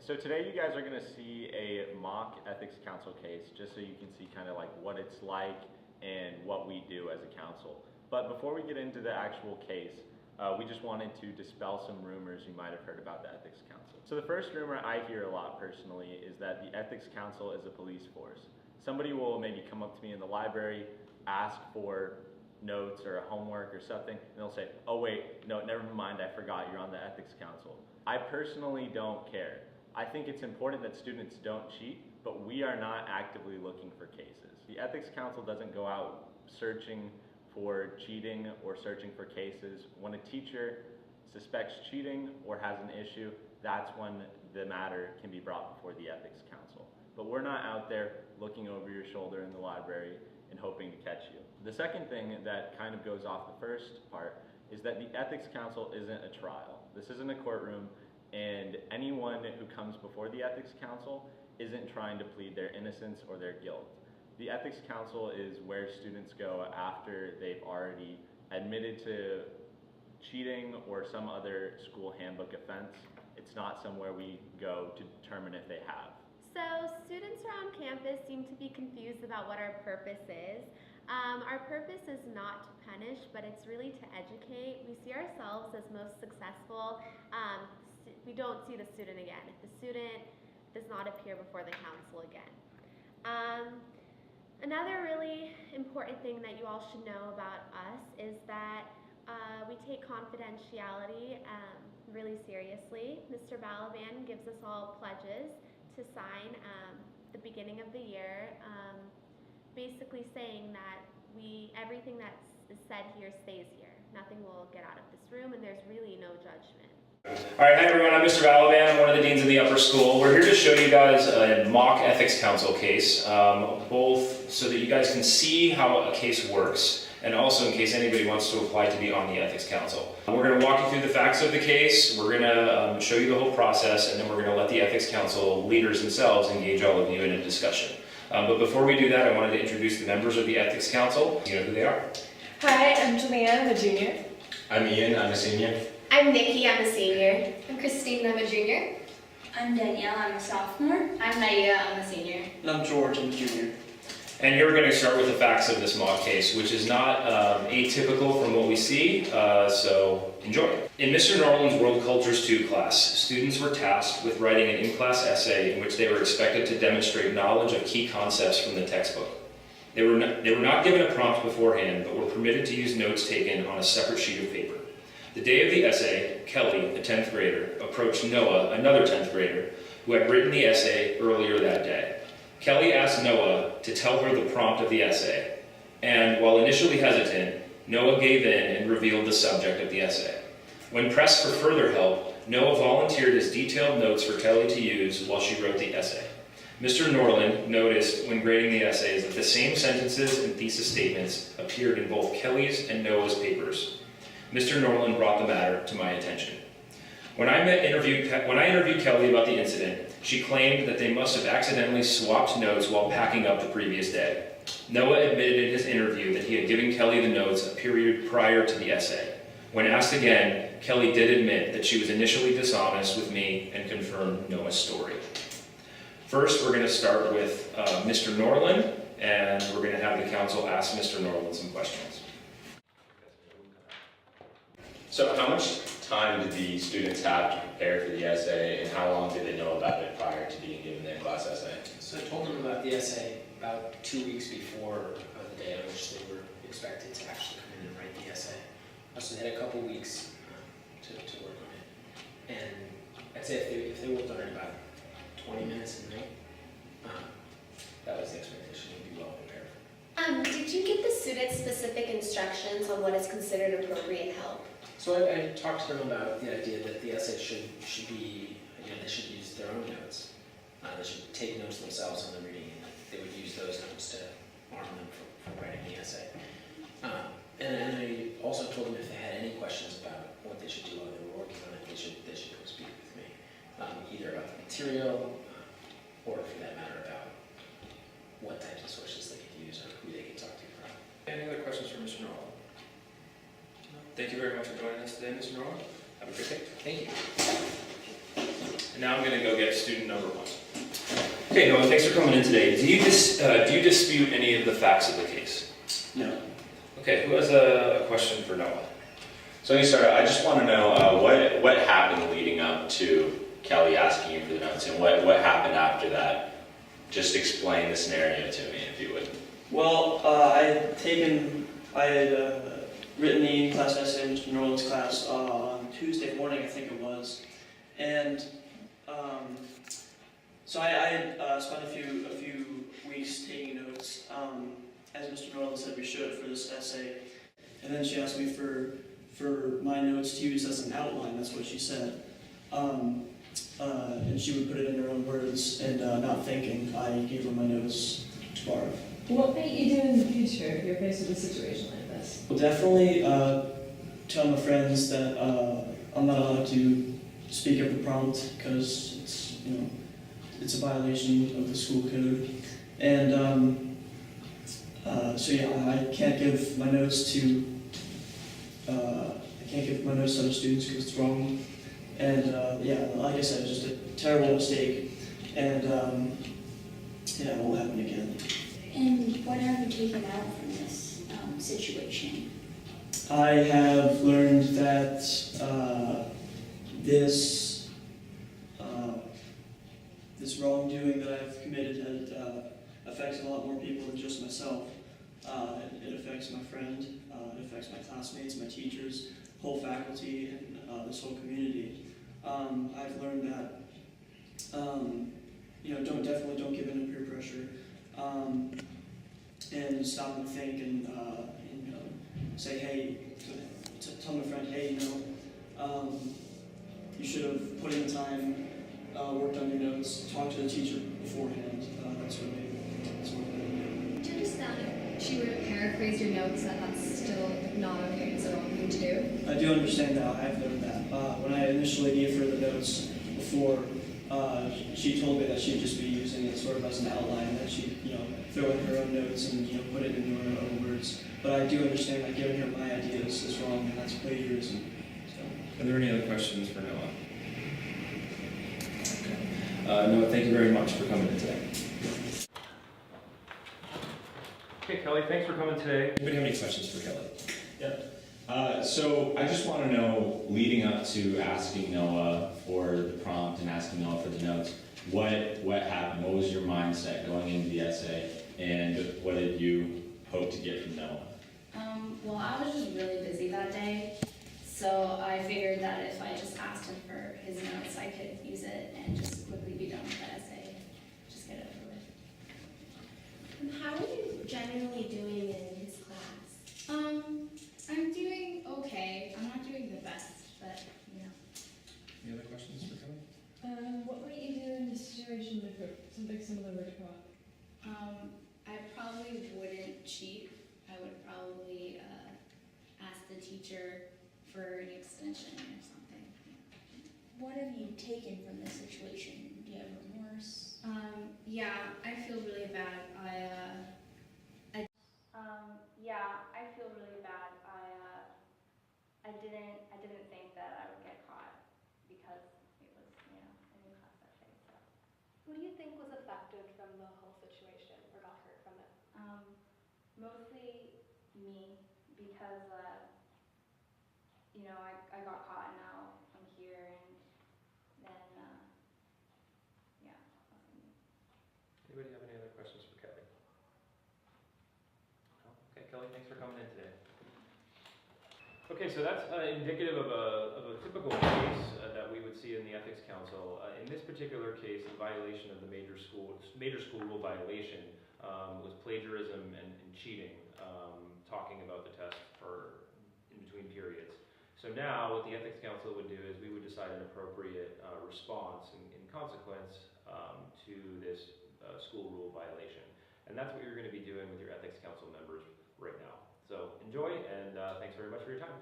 So today you guys are going to see a mock ethics council case, just so you can see kind of like what it's like and what we do as a council. But before we get into the actual case, we just wanted to dispel some rumors you might have heard about the ethics council. So the first rumor I hear a lot personally is that the ethics council is a police force. Somebody will maybe come up to me in the library, ask for notes or a homework or something, and they'll say, oh wait, no, never mind, I forgot, you're on the ethics council. I personally don't care. I think it's important that students don't cheat, but we are not actively looking for cases. The ethics council doesn't go out searching for cheating or searching for cases. When a teacher suspects cheating or has an issue, that's when the matter can be brought before the ethics council. But we're not out there looking over your shoulder in the library and hoping to catch you. The second thing that kind of goes off the first part is that the ethics council isn't a trial. This isn't a courtroom, and anyone who comes before the ethics council isn't trying to plead their innocence or their guilt. The ethics council is where students go after they've already admitted to cheating or some other school handbook offense. It's not somewhere we go to determine if they have. So students around campus seem to be confused about what our purpose is. Our purpose is not to punish, but it's really to educate. We see ourselves as most successful. We don't see the student again if the student does not appear before the council again. Another really important thing that you all should know about us is that we take confidentiality really seriously. Mr. Balaban gives us all pledges to sign the beginning of the year, basically saying that everything that is said here stays here. Nothing will get out of this room, and there's really no judgment. All right, hi everyone, I'm Mr. Balaban. I'm one of the deans of the upper school. We're here to show you guys a mock ethics council case, both so that you guys can see how a case works, and also in case anybody wants to apply to be on the ethics council. We're going to walk you through the facts of the case, we're going to show you the whole process, and then we're going to let the ethics council leaders themselves engage all of you in a discussion. But before we do that, I wanted to introduce the members of the ethics council. You know who they are. Hi, I'm Julianne, I'm a junior. I'm Ian, I'm a senior. I'm Nikki, I'm a senior. I'm Christine, I'm a junior. I'm Danielle, I'm a sophomore. I'm Naya, I'm a senior. And I'm George, I'm a junior. And here we're going to start with the facts of this mock case, which is not atypical from what we see, so enjoy. In Mr. Norland's World Cultures 2 class, students were tasked with writing an in-class essay in which they were expected to demonstrate knowledge of key concepts from the textbook. They were not given a prompt beforehand, but were permitted to use notes taken on a separate sheet of paper. The day of the essay, Kelly, a 10th grader, approached Noah, another 10th grader, who had written the essay earlier that day. Kelly asked Noah to tell her the prompt of the essay, and while initially hesitant, Noah gave in and revealed the subject of the essay. When pressed for further help, Noah volunteered his detailed notes for Kelly to use while she wrote the essay. Mr. Norland noticed when grading the essays that the same sentences and thesis statements appeared in both Kelly's and Noah's papers. Mr. Norland brought the matter to my attention. When I interviewed Kelly about the incident, she claimed that they must have accidentally swapped notes while packing up the previous day. Noah admitted in his interview that he had given Kelly the notes a period prior to the essay. When asked again, Kelly did admit that she was initially dishonest with me and confirmed Noah's story. First, we're going to start with Mr. Norland, and we're going to have the council ask Mr. Norland some questions. So how much time did the students have to prepare for the essay, and how long did they know about it prior to being given their class essay? So I told them about the essay about 2 weeks before the day on which they were expected to actually come in and write the essay. So they had a couple weeks to work on it. And I'd say if they worked on it about 20 minutes a night, that was the expectation. They'd be well prepared. Did you give the students specific instructions on what is considered appropriate help? So I talked to them about the idea that the essay should be, they should use their own notes. They should take notes themselves on the reading, and they would use those notes to arm them for writing the essay. And I also told them if they had any questions about what they should do while they were working on it, they should come speak with me, either about the material or, for that matter, about what types of sources they could use or who they could talk to from. Any other questions for Mr. Norland? Thank you very much for joining us today, Mr. Norland. Have a good day. Thank you. And now I'm going to go get student number 1. Okay, Noah, thanks for coming in today. Do you dispute any of the facts of the case? No. Okay, who has a question for Noah? So let me start. I just want to know what happened leading up to Kelly asking you for the notes, and what happened after that. Just explain the scenario to me, if you would. Well, I had written the class essay in Mr. Norland's class on Tuesday morning, I think it was, and so I had spent a few weeks taking notes, as Mr. Norland said we should for this essay, and then she asked me for my notes to use as an outline. That's what she said. And she would put it in her own words, and not thinking, I gave her my notes to borrow. What might you do in the future if you're faced with a situation like this? Well, definitely tell my friends that I'm not allowed to speak at the prompt because it's a violation of the school code, and so yeah, I can't give my notes to other students because it's wrong. And yeah, like I said, it's just a terrible mistake, and yeah, it won't happen again. And what have you taken out from this situation? I have learned that this wrongdoing that I've committed affects a lot more people than just myself. It affects my friend, it affects my classmates, my teachers, whole faculty, and this whole community. I've learned that definitely don't give in to peer pressure, and stop and think, and say, hey, tell my friend, hey, you should have put in the time, worked on your notes, talked to the teacher beforehand. That's what I Do you understand if she were to paraphrase your notes that that's still not okay, it's the wrong thing to do? I do understand that. I've learned that. When I initially gave her the notes before, she told me that she'd just be using it sort of as an outline, that she'd throw in her own notes and put it into her own words. But I do understand that giving her my ideas is wrong, and that's plagiarism. So. Are there any other questions for Noah? Okay. Noah, thank you very much for coming in today. Okay, Kelly, thanks for coming today. Anybody have any questions for Kelly? So I just want to know, leading up to asking Noah for the prompt and asking Noah for the notes, what happened? What was your mindset going into the essay, and what did you hope to get from Noah? Well, I was just really busy that day, so I figured that if I just asked him for his notes, I could use it and just quickly be done with the essay, just get it over with. And how are you generally doing in his class? I'm doing okay. I'm not doing the best, but Any other questions for Kelly? What might you do in a situation if something similar were to come up? I probably wouldn't cheat. I would probably ask the teacher for an extension or something. What have you taken from this situation? Do you have remorse? Yeah, I feel really bad. I feel really bad. I didn't think that I would get caught because it was, a new class essay. So. Who do you think was affected from the whole situation or got hurt from it? Mostly me because, I got caught and now I'm here and then, yeah. Anybody have any other questions for Kelly? No? Okay, Kelly, thanks for coming in today. Okay, so that's indicative of a typical case that we would see in the Ethics Council. In this particular case, the violation of the major school rule violation was plagiarism and cheating, talking about the test for in between periods. So now what the Ethics Council would do is we would decide an appropriate response in consequence to this school rule violation. And that's what you're going to be doing with your Ethics Council members right now. So enjoy, and thanks very much for your time.